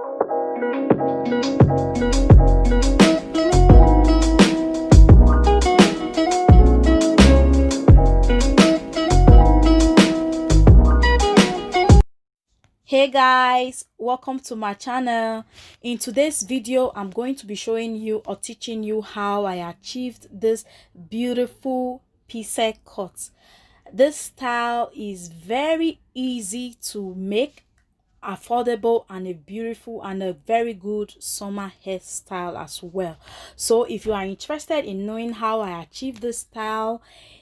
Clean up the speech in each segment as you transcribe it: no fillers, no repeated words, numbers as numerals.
Hey guys, welcome to my channel. In today's video I'm going to be showing you or teaching you how I achieved this beautiful Pixie cut. This style is very easy to make, affordable, and a beautiful and a very good summer hairstyle as well. So if you are interested in knowing how I achieved this style,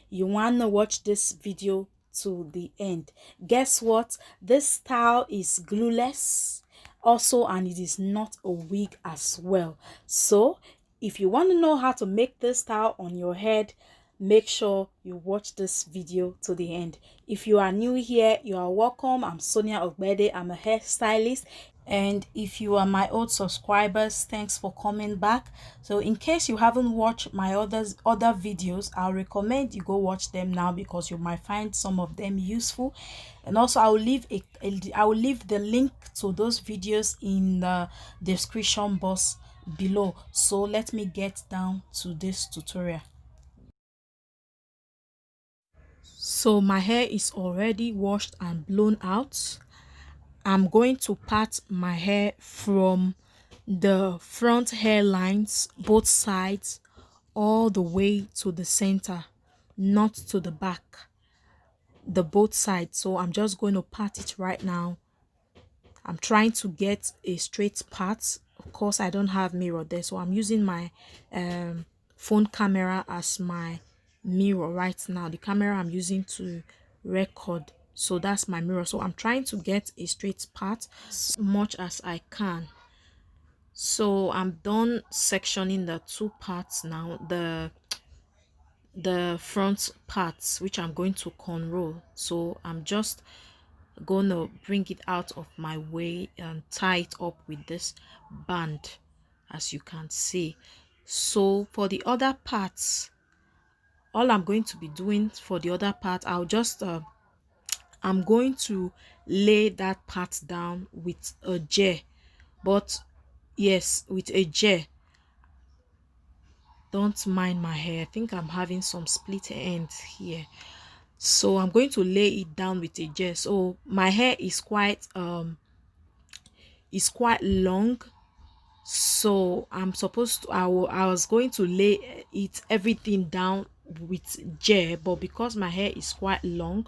you want to watch this video to the end. Guess what? This style is glueless also, and it is not a wig as well. So if you want to know how to make this style on your head, make sure you watch this video to the end. If you are new here, you are welcome. I'm Sonia Ogbede. I'm a hairstylist, and if you are my old subscribers, thanks for coming back. So in case you haven't watched my other videos, I'll recommend you go watch them now because you might find some of them useful. And also I will leave the link to those videos in the description box below. So let me get down to this tutorial. So my hair is already washed and blown out. I'm going to part my hair from the front hairlines, both sides, all the way to the center, not to the back, the both sides. So I'm just going to part it right now. I'm trying to get a straight part. Of course I don't have mirror there, so I'm using my phone camera as my mirror right now. The camera I'm using to record, so that's my mirror. So I'm trying to get a straight part as much as I can. So I'm done sectioning the two parts now, the front parts, which I'm going to cornrow. So I'm just gonna bring it out of my way and tie it up with this band, as you can see. So for the other parts, all I'm going to be doing for the other part, I'll just I'm going to lay that part down with a gel, but yes, with a gel. Don't mind my hair, I think I'm having some split ends here. So I'm going to lay it down with a gel. So my hair is quite long, so I'm supposed to I was going to lay everything down with gel, but because my hair is quite long,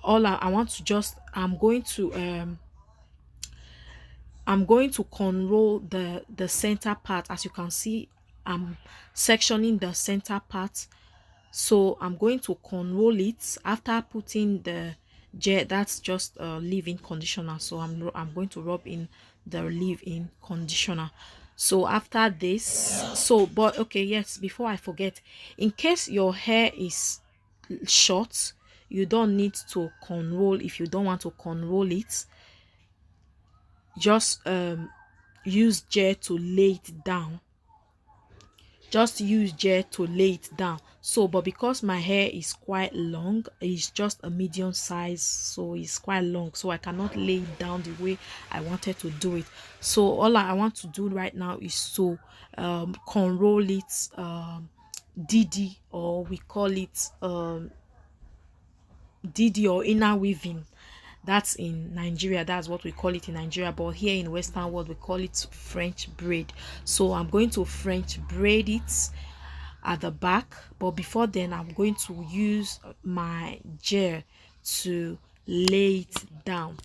all I want to just I'm going to cornrow the center part. As you can see, I'm sectioning the center part, so I'm going to cornroll it after putting the gel. That's just a leave-in conditioner, so I'm going to rub in the leave-in conditioner. So after this, so but okay, yes, before I forget, in case your hair is short, you don't need to cornroll. If you don't want to cornroll it, just use gel to lay it down. Just use gel to lay it down. So but because my hair is quite long, it's just a medium size, so it's quite long, so I cannot lay it down the way I wanted to do it. So all I want to do right now is to cornroll it, DD, or we call it DD, or inner weaving. That's in Nigeria, that's what we call it in Nigeria, but here in Western world we call it French braid. So I'm going to French braid it at the back, but before then I'm going to use my gel to lay it down.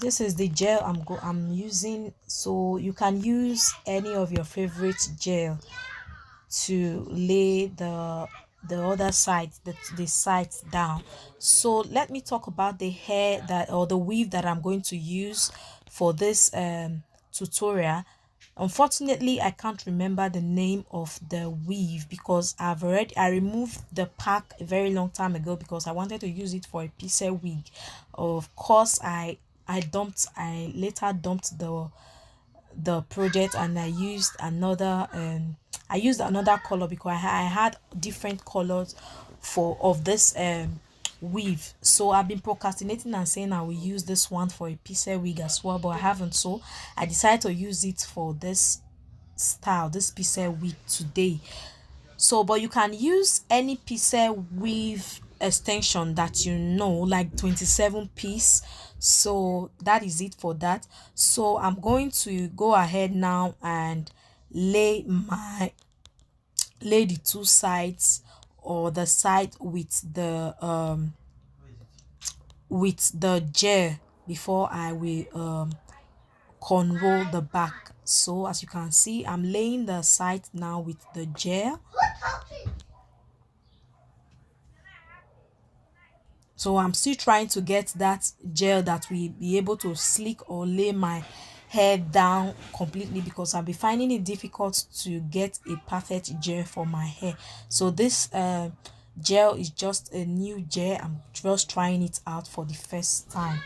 This is the gel I'm using, so you can use any of your favorite gel to lay the other side, the sides down. So let me talk about the hair or the weave that I'm going to use for this tutorial. Unfortunately I can't remember the name of the weave because I removed the pack a very long time ago because I wanted to use it for a Pixie wig. Of course I later dumped the project, and I used another color because I had different colors of this weave. So I've been procrastinating and saying I will use this one for a Pixie wig as well, but I haven't. So I decided to use it for this style, this Pixie wig today. So but you can use any Pixie weave extension that you know, like 27 piece. So that is it for that. So I'm going to go ahead now and lay the two sides, or the side with the gel, before I will cornrow the back. So as you can see, I'm laying the side now with the gel. So I'm still trying to get that gel that will be able to slick or lay my hair down completely, because I'll be finding it difficult to get a perfect gel for my hair. So this gel is just a new gel. I'm just trying it out for the first time.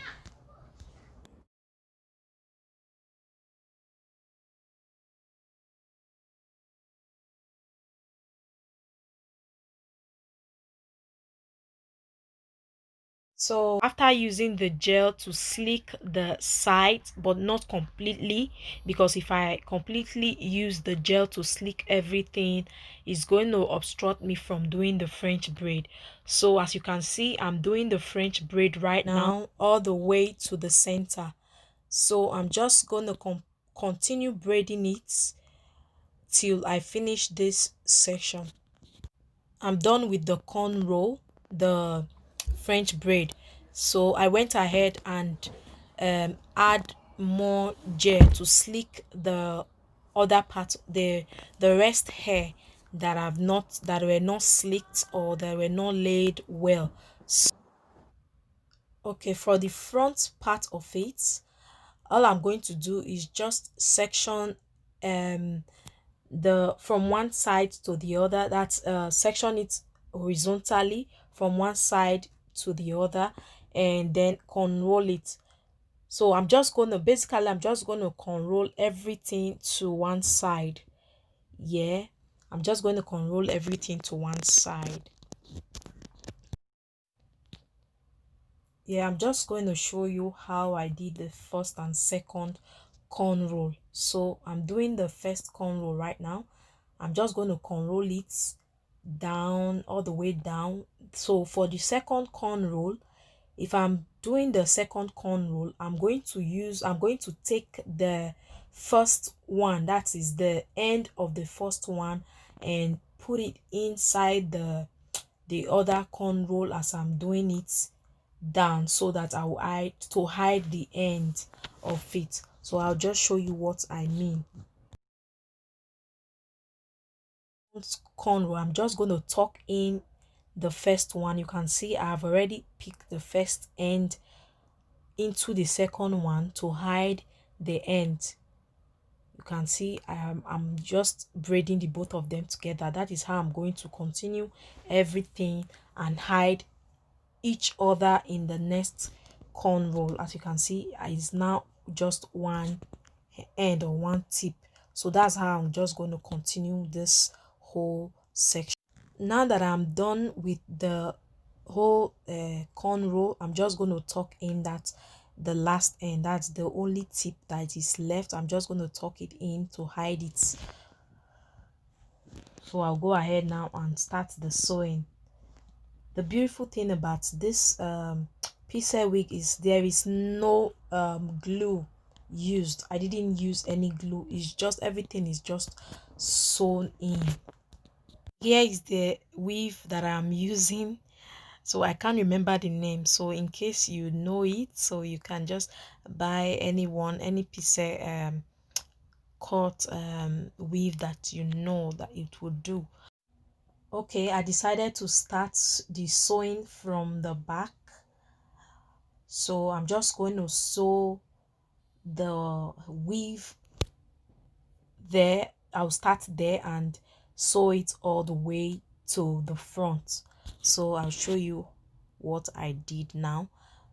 So after using the gel to slick the sides, but not completely, because if I completely use the gel to slick everything, it's going to obstruct me from doing the French braid. So as you can see, I'm doing the French braid right now all the way to the center. So I'm just going to continue braiding it till I finish this section. I'm done with the cornrow, the French braid. So I went ahead and add more gel to slick the other part, the rest hair that were not slicked or that were not laid well. So, okay, for the front part of it, all I'm going to do is just section the from one side to the other. That's section it horizontally from one side to the other, and then unroll it. So I'm just going to unroll everything to one side. Yeah, I'm just going to unroll everything to one side. Yeah, I'm just going to show you how I did the first and second corn roll. So I'm doing the first corn roll right now. I'm just going to corn roll it down, all the way down. So for the second corn roll, if I'm doing the second corn roll, I'm going to take the first one, that is the end of the first one, and put it inside the other corn roll as I'm doing it down, so that I will hide the end of it. So I'll just show you what I mean. Cornrow, I'm just going to tuck in the first one. You can see I've already picked the first end into the second one to hide the end. You can see I'm just braiding the both of them together. That is how I'm going to continue everything and hide each other in the next corn roll. As you can see, it's now just one end or one tip. So that's how I'm just going to continue this whole section. Now that I'm done with the whole corn roll, I'm just going to tuck in that the last end, that's the only tip that is left. I'm just going to tuck it in to hide it. So I'll go ahead now and start the sewing. The beautiful thing about this Pixie wig is there is no glue used. I didn't use any glue. It's just everything is just sewn in. Here is the weave that I'm using. So I can't remember the name. So in case you know it, so you can just buy any Pixie cut weave that you know that it would do. Okay, I decided to start the sewing from the back. So I'm just going to sew the weave there. I'll start there and sew it all the way to the front. So I'll show you what I did now.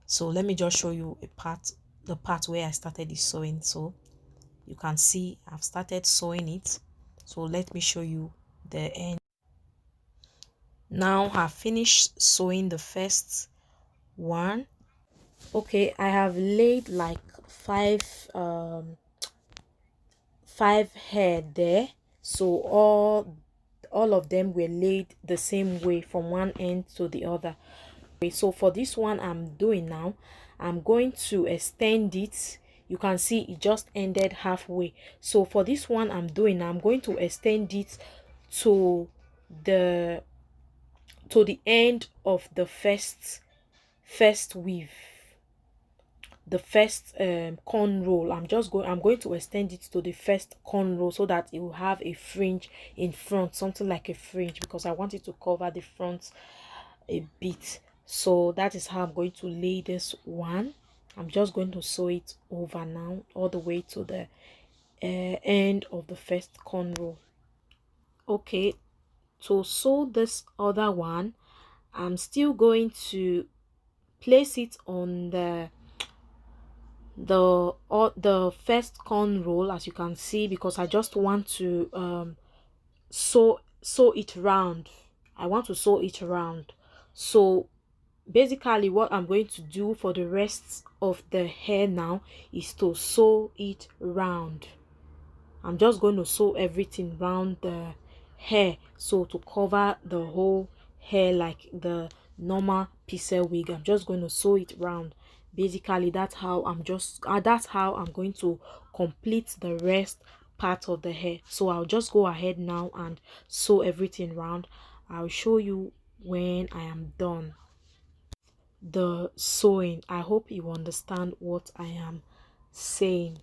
So let me just show you the part where I started the sewing. So you can see I've started sewing it. So let me show you the end. Now I've finished sewing the first one. Okay, I have laid like five hair there, so all of them were laid the same way from one end to the other. So for this one I'm doing now, I'm going to extend it. You can see it just ended halfway. So for this one I'm doing, I'm going to extend it to the end of the first weave, the first corn roll. I'm going to extend it to the first corn roll so that it will have a fringe in front, something like a fringe, because I want it to cover the front a bit. So that is how I'm going to lay this one. I'm just going to sew it over now all the way to the end of the first corn roll. Okay, to sew this other one, I'm still going to place it on the first corn roll, as you can see, because I just want to sew it round. I want to sew it round. So basically what I'm going to do for the rest of the hair now is to sew it round. I'm just going to sew everything round the hair, so to cover the whole hair like the normal Pixie wig. I'm just going to sew it round. Basically that's how I'm going to complete the rest part of the hair. So I'll just go ahead now and sew everything round. I'll show you when I am done the sewing. I hope you understand what I am saying.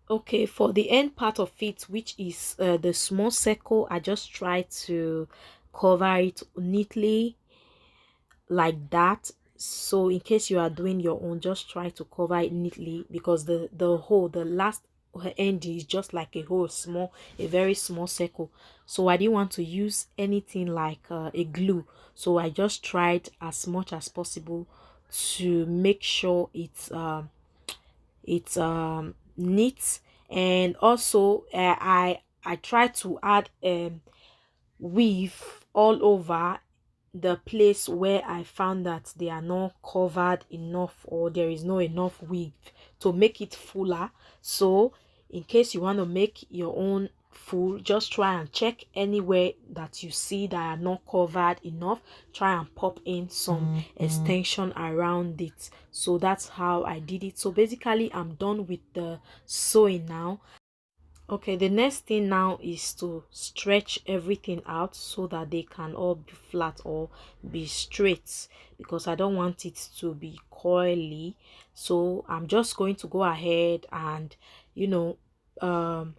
Okay, for the end part of it, which is the small circle, I just try to cover it neatly like that. So in case you are doing your own, just try to cover it neatly, because the last end is just like a very small circle. So I didn't want to use anything like a glue, so I just tried as much as possible to make sure it's neat. And also I try to add weave all over the place where I found that they are not covered enough, or there is no enough weave to make it fuller. So in case you want to make your own full, just try and check anywhere that you see that are not covered enough, try and pop in some extension around it. So that's how I did it. So basically I'm done with the sewing now. Okay, the next thing now is to stretch everything out so that they can all be flat or be straight, because I don't want it to be coily. So I'm just going to go ahead and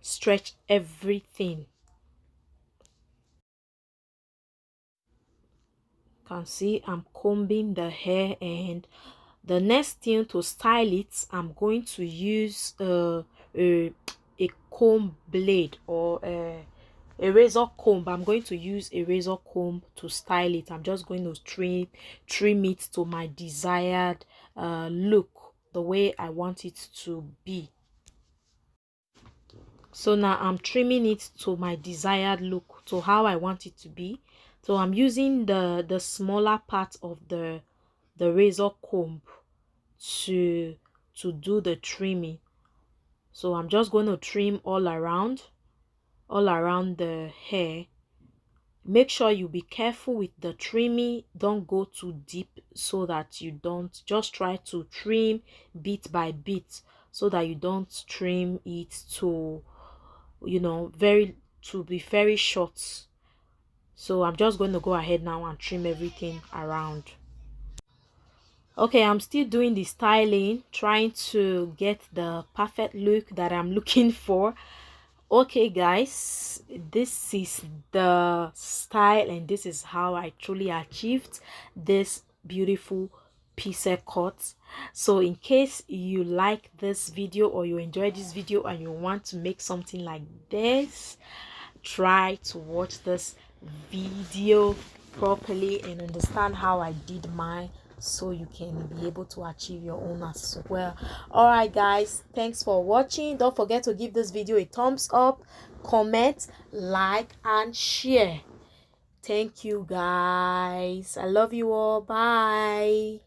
stretch everything. You can see I'm combing the hair, and the next thing to style it, I'm going to use a comb blade, or a razor comb. I'm going to use a razor comb to style it. I'm just going to trim it to my desired look, the way I want it to be. So now I'm trimming it to my desired look, to how I want it to be. So I'm using the smaller part of the razor comb to do the trimming. So I'm just going to trim all around the hair. Make sure you be careful with the trimming, don't go too deep, so that you don't, just try to trim bit by bit, so that you don't trim it to be very short. So I'm just going to go ahead now and trim everything around. Okay, I'm still doing the styling, trying to get the perfect look that I'm looking for. Okay guys, this is the style, and this is how I truly achieved this beautiful Pixie cut. So in case you like this video, or you enjoyed this video and you want to make something like this, try to watch this video properly and understand how I did mine, so you can be able to achieve your own as well. All right guys, thanks for watching. Don't forget to give this video a thumbs up, comment, like and share. Thank you guys. I love you all. Bye.